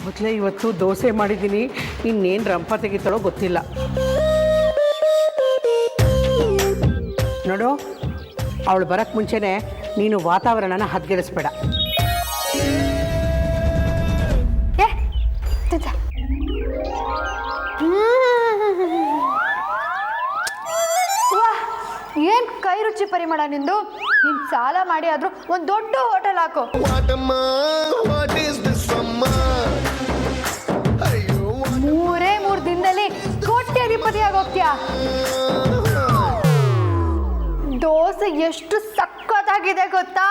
ಮೊದಲೇ ಇವತ್ತು ದೋಸೆ ಮಾಡಿದ್ದೀನಿ, ಇನ್ನೇನು ರಂಪ ತೆಗಿತಾಳೋ ಗೊತ್ತಿಲ್ಲ. ನೋಡು, ಅವಳು ಬರೋಕ್ಕೆ ಮುಂಚೆನೇ ನೀನು ವಾತಾವರಣನ ಹದ್ಗೆಡಿಸ್ಬೇಡ. ಏನ್ ಕೈ ರುಚಿ ಪರಿಮಳ ನಿಂದು. ನೀನ್ ಸಾಲ ಮಾಡಿ ಆದ್ರೂ ಒಂದ್ ದೊಡ್ಡ ಹೋಟೆಲ್ ಹಾಕು. ಮೂರೇ 3 ದಿನದಲ್ಲಿ ಕೋಟ್ಯಾಧಿಪತಿ ಆಗೋಗ್ತೀಯಾ. ದೋಸೆ ಎಷ್ಟು ಸಖತ್ತಾಗಿದೆ ಗೊತ್ತಾ?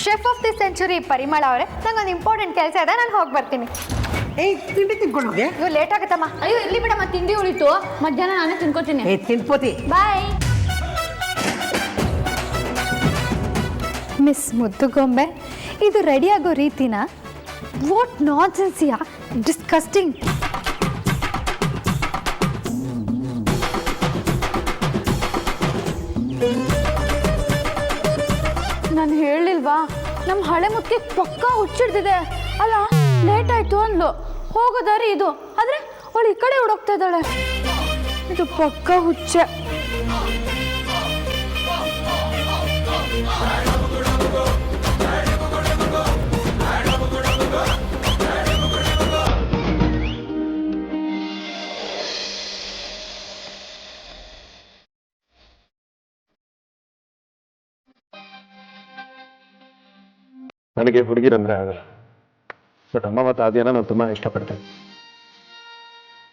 ಶೆಫ್ ಆಫ್ ದಿ ಸೆಂಚುರಿ ಪರಿಮಳ ಅವರೇ, ನಂಗೊಂದು ಇಂಪಾರ್ಟೆಂಟ್ ಕೆಲಸ ಇದೆ, ನಾನು ಹೋಗಿ ಬರ್ತೀನಿ. ತಿಂಡಿ ತಿನ್ಕೊಂಡು ಹೋಗಿ. ಇವ್ ಲೇಟ್ ಆಗುತ್ತಮ್ಮ. ಅಯ್ಯೋ ಇರ್ಲಿ ಬಿಡಮ್ಮ, ತಿಂಡಿ ಉಳಿತು, ಮಧ್ಯಾಹ್ನ ನಾನೇ ತಿನ್ಕೋತೀನಿ. ತಿನ್ಪೋತಿ. ಬಾಯ್. ಮಿಸ್ ಮುದ್ದುಗೊಂಬೆ, ಇದು ರೆಡಿ ಆಗೋ ರೀತಿನ? ವಾಟ್ ನಾನ್ಸೆನ್ಸ್ ಯಾ, ಡಿಸ್ಕಸ್ಟಿಂಗ್. ನಾನು ಹೇಳಿಲ್ವಾ, ನಮ್ಮ ಹಳೆ ಮುದ್ಕೆ ಪಕ್ಕ ಹುಚ್ಚಿಡ್ದಿದೆ ಅಲ್ಲ. ಲೇಟ್ ಆಯ್ತು ಅಂದ್ಲು, ಹೋಗೋ ದಾರಿ ಇದು, ಆದ್ರೆ ಅವಳು ಈ ಕಡೆ ಹುಡುಕ್ತಾ ಇದ್ದಾಳೆ. ಇದು ಪಕ್ಕ ಹುಚ್ಚೆ. ನನಗೆ ಹುಡುಗಿರಂದ್ರೆ ಆಗಲ್ಲ, ಬಟ್ ಅಮ್ಮ ಮತ್ತು ಆದಿಯನ್ನ ನಾನು ತುಂಬಾ ಇಷ್ಟಪಡ್ತೇನೆ.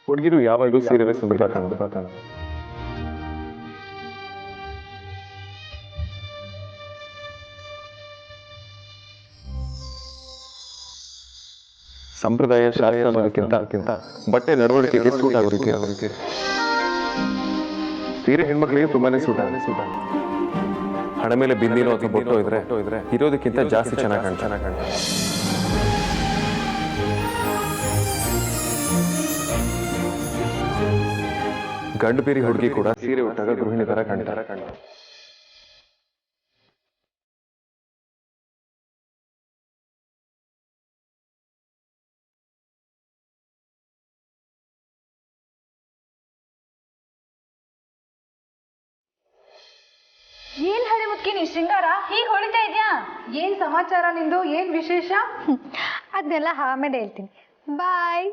ಹುಡುಗಿರು ಯಾವಾಗಲೂ ಸೀರಿಯಸ್ ಬಿಡ್ಬೇಕಾಗ. ಸಂಪ್ರದಾಯ ಶಾಲೆಯ ಅನ್ನೋದಕ್ಕಿಂತ ಬಟ್ಟೆ ನಡವಳಿಕೆಗೆ ಸೂಟ್ ಆಗೋ ರೀತಿ ಸೀರೆ ಹೆಣ್ಮಕ್ಳಿಗೆ ತುಂಬಾನೇ ಸೂಟ್ ಆಗುತ್ತೆ. ಹಣ ಮೇಲೆ ಬಿಂದಿನೋ ಅಥವಾ ಬೊಟ್ಟೋ ಇದ್ರೆ ಇರೋದಕ್ಕಿಂತ ಜಾಸ್ತಿ ಚೆನ್ನಾಗಿ ಕಾಣ್ತಾರೆ. ಗಂಡು ಬೇರೆ ಹುಡುಗಿ ಕೂಡ ಸೀರೆ ಉಟ್ಟಾಗ ಗೃಹಿಣಿ ತರ ಕಾಣ್ತಾರೆ. ಏನ್ ಹಳೆ ಮುದ್ಕಿನಿ ಶೃಂಗಾರ ಹೀಗೆ ಹೊಳಿತಾ ಇದ್ಯಾ? ಏನ್ ಸಮಾಚಾರ ನಿಂದು, ಏನ್ ವಿಶೇಷ? ಅದನ್ನೆಲ್ಲ ಆಮೇಲೆ ಹೇಳ್ತೀನಿ. ಬಾಯ್.